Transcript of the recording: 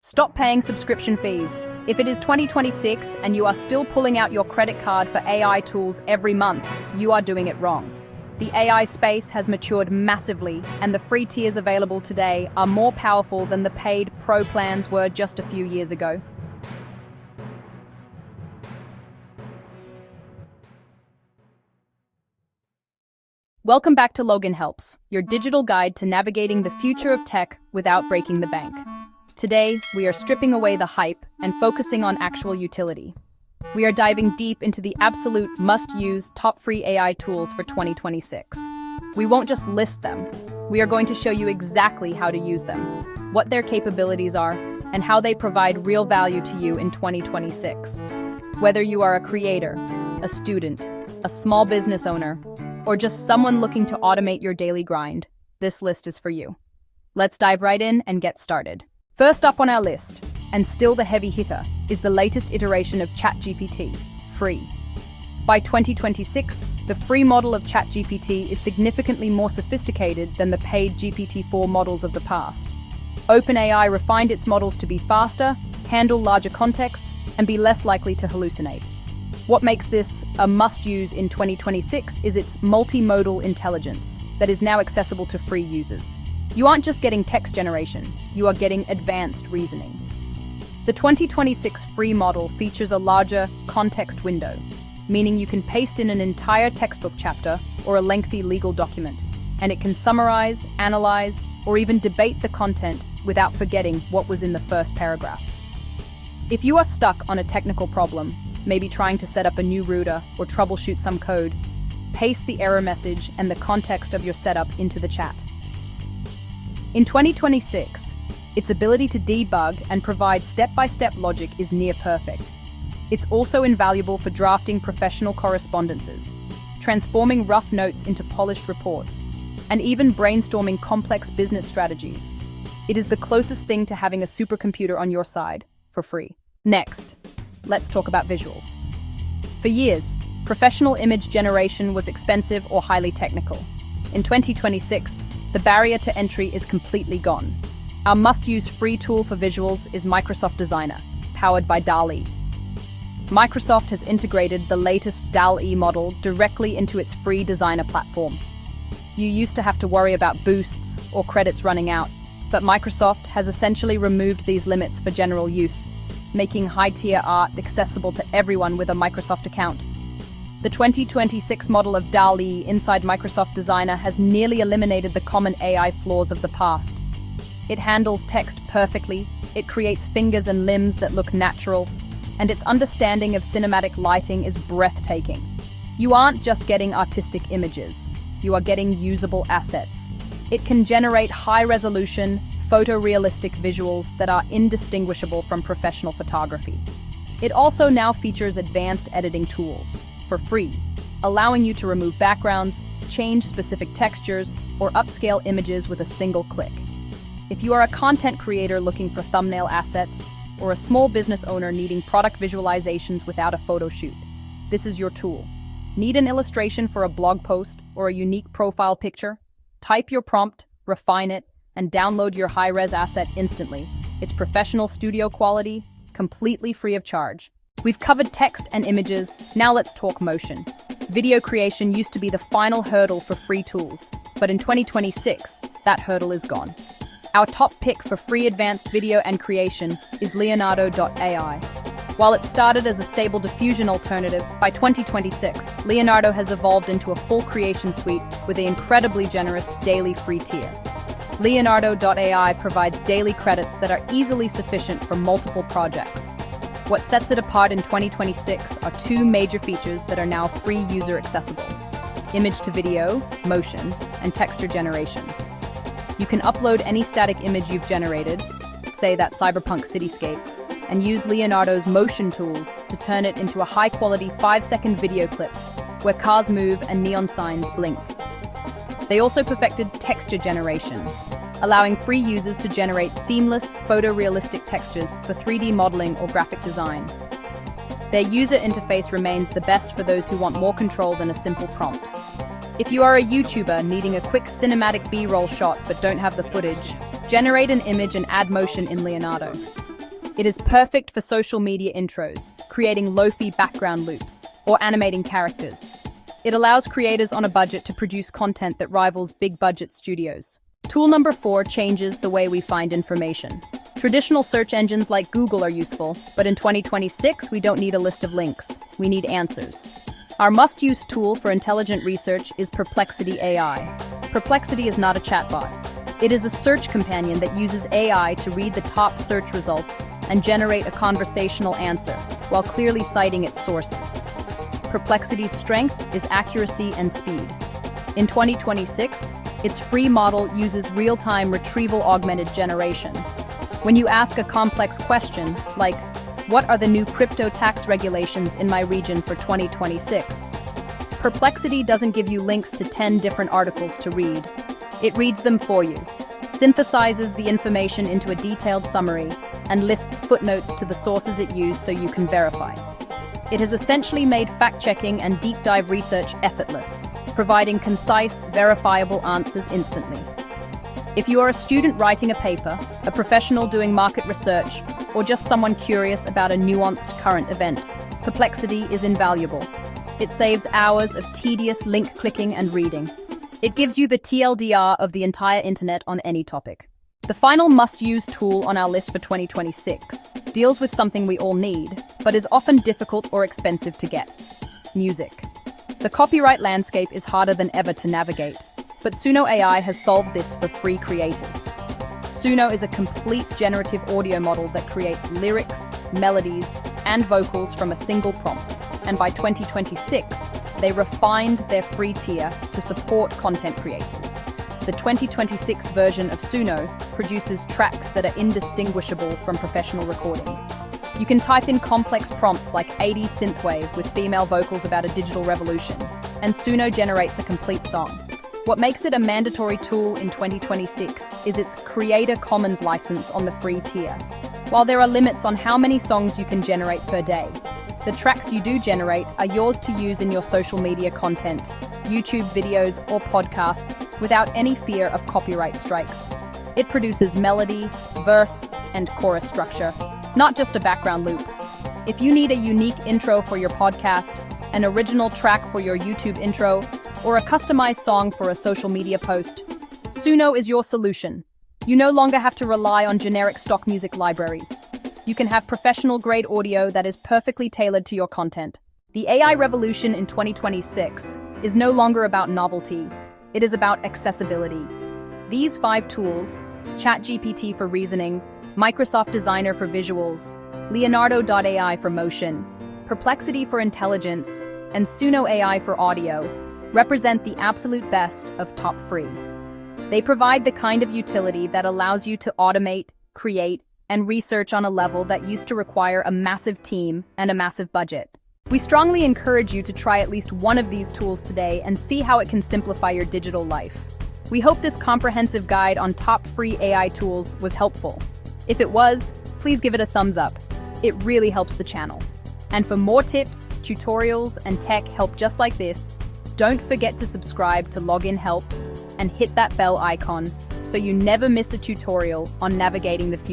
Stop paying subscription fees. If it is 2026 and you are still pulling out your credit card for AI tools every month, you are doing it wrong. The AI space has matured massively, and the free tiers available today are more powerful than the paid pro plans were just a few years ago. Welcome back to Login Helps, your digital guide to navigating the future of tech without breaking the bank. Today, we are stripping away the hype and focusing on actual utility. We are diving deep into the absolute must-use top free AI tools for 2026. We won't just list them. We are going to show you exactly how to use them, what their capabilities are, and how they provide real value to you in 2026. Whether you are a creator, a student, a small business owner, or just someone looking to automate your daily grind, this list is for you. Let's dive right in and get started. First up on our list, and still the heavy hitter, is the latest iteration of ChatGPT, free. By 2026, the free model of ChatGPT is significantly more sophisticated than the paid GPT-4 models of the past. OpenAI refined its models to be faster, handle larger contexts, and be less likely to hallucinate. What makes this a must-use in 2026 is its multi-modal intelligence that is now accessible to free users. You aren't just getting text generation, you are getting advanced reasoning. The 2026 free model features a larger context window, meaning you can paste in an entire textbook chapter or a lengthy legal document, and it can summarize, analyze, or even debate the content without forgetting what was in the first paragraph. If you are stuck on a technical problem, maybe trying to set up a new router or troubleshoot some code, paste the error message and the context of your setup into the chat. In 2026, its ability to debug and provide step-by-step logic is near perfect. It's also invaluable for drafting professional correspondences, transforming rough notes into polished reports, and even brainstorming complex business strategies. It is the closest thing to having a supercomputer on your side, for free. Next, let's talk about visuals. For years, professional image generation was expensive or highly technical. In 2026, the barrier to entry is completely gone. Our must-use free tool for visuals is Microsoft Designer, powered by DALL-E. Microsoft has integrated the latest DALL-E model directly into its free designer platform. You used to have to worry about boosts or credits running out, but Microsoft has essentially removed these limits for general use, making high-tier art accessible to everyone with a Microsoft account. The 2026 model of DALL-E inside Microsoft Designer has nearly eliminated the common AI flaws of the past. It handles text perfectly, it creates fingers and limbs that look natural, and its understanding of cinematic lighting is breathtaking. You aren't just getting artistic images, you are getting usable assets. It can generate high-resolution, photorealistic visuals that are indistinguishable from professional photography. It also now features advanced editing tools, for free, allowing you to remove backgrounds, change specific textures, or upscale images with a single click. If you are a content creator looking for thumbnail assets, or a small business owner needing product visualizations without a photo shoot, this is your tool. Need an illustration for a blog post or a unique profile picture? Type your prompt, refine it, and download your high-res asset instantly. It's professional studio quality, completely free of charge. We've covered text and images, now let's talk motion. Video creation used to be the final hurdle for free tools, but in 2026, that hurdle is gone. Our top pick for free advanced video and creation is Leonardo.ai. While it started as a stable diffusion alternative, by 2026, Leonardo has evolved into a full creation suite with an incredibly generous daily free tier. Leonardo.ai provides daily credits that are easily sufficient for multiple projects. What sets it apart in 2026 are two major features that are now free user accessible: image to video, motion, and texture generation. You can upload any static image you've generated, say that cyberpunk cityscape, and use Leonardo's motion tools to turn it into a high-quality 5-second video clip where cars move and neon signs blink. They also perfected texture generation, allowing free users to generate seamless, photorealistic textures for 3D modeling or graphic design. Their user interface remains the best for those who want more control than a simple prompt. If you are a YouTuber needing a quick cinematic B-roll shot but don't have the footage, generate an image and add motion in Leonardo. It is perfect for social media intros, creating lo-fi background loops, or animating characters. It allows creators on a budget to produce content that rivals big-budget studios. Tool number 4 changes the way we find information. Traditional search engines like Google are useful, but in 2026, we don't need a list of links. We need answers. Our must-use tool for intelligent research is Perplexity AI. Perplexity is not a chatbot. It is a search companion that uses AI to read the top search results and generate a conversational answer, while clearly citing its sources. Perplexity's strength is accuracy and speed. In 2026, its free model uses real-time retrieval-augmented generation. When you ask a complex question, like, what are the new crypto tax regulations in my region for 2026? Perplexity doesn't give you links to 10 different articles to read. It reads them for you, synthesizes the information into a detailed summary, and lists footnotes to the sources it used so you can verify. It has essentially made fact-checking and deep-dive research effortless, providing concise, verifiable answers instantly. If you are a student writing a paper, a professional doing market research, or just someone curious about a nuanced current event, Perplexity is invaluable. It saves hours of tedious link clicking and reading. It gives you the TLDR of the entire internet on any topic. The final must-use tool on our list for 2026 deals with something we all need, but is often difficult or expensive to get: music. The copyright landscape is harder than ever to navigate, but Suno AI has solved this for free creators. Suno is a complete generative audio model that creates lyrics, melodies, and vocals from a single prompt, and by 2026, they refined their free tier to support content creators. The 2026 version of Suno produces tracks that are indistinguishable from professional recordings. You can type in complex prompts like 80s synthwave with female vocals about a digital revolution, and Suno generates a complete song. What makes it a mandatory tool in 2026 is its Creator Commons license on the free tier. While there are limits on how many songs you can generate per day, the tracks you do generate are yours to use in your social media content, YouTube videos, or podcasts without any fear of copyright strikes. It produces melody, verse, and chorus structure, not just a background loop. If you need a unique intro for your podcast, an original track for your YouTube intro, or a customized song for a social media post, Suno is your solution. You no longer have to rely on generic stock music libraries. You can have professional-grade audio that is perfectly tailored to your content. The AI revolution in 2026 is no longer about novelty. It is about accessibility. These 5 tools, ChatGPT for reasoning, Microsoft Designer for visuals, Leonardo.ai for motion, Perplexity for intelligence, and Suno AI for audio, represent the absolute best of top free. They provide the kind of utility that allows you to automate, create, and research on a level that used to require a massive team and a massive budget. We strongly encourage you to try at least one of these tools today and see how it can simplify your digital life. We hope this comprehensive guide on top free AI tools was helpful. If it was, please give it a thumbs up. It really helps the channel. And for more tips, tutorials, and tech help just like this, don't forget to subscribe to Login Helps and hit that bell icon so you never miss a tutorial on navigating the future.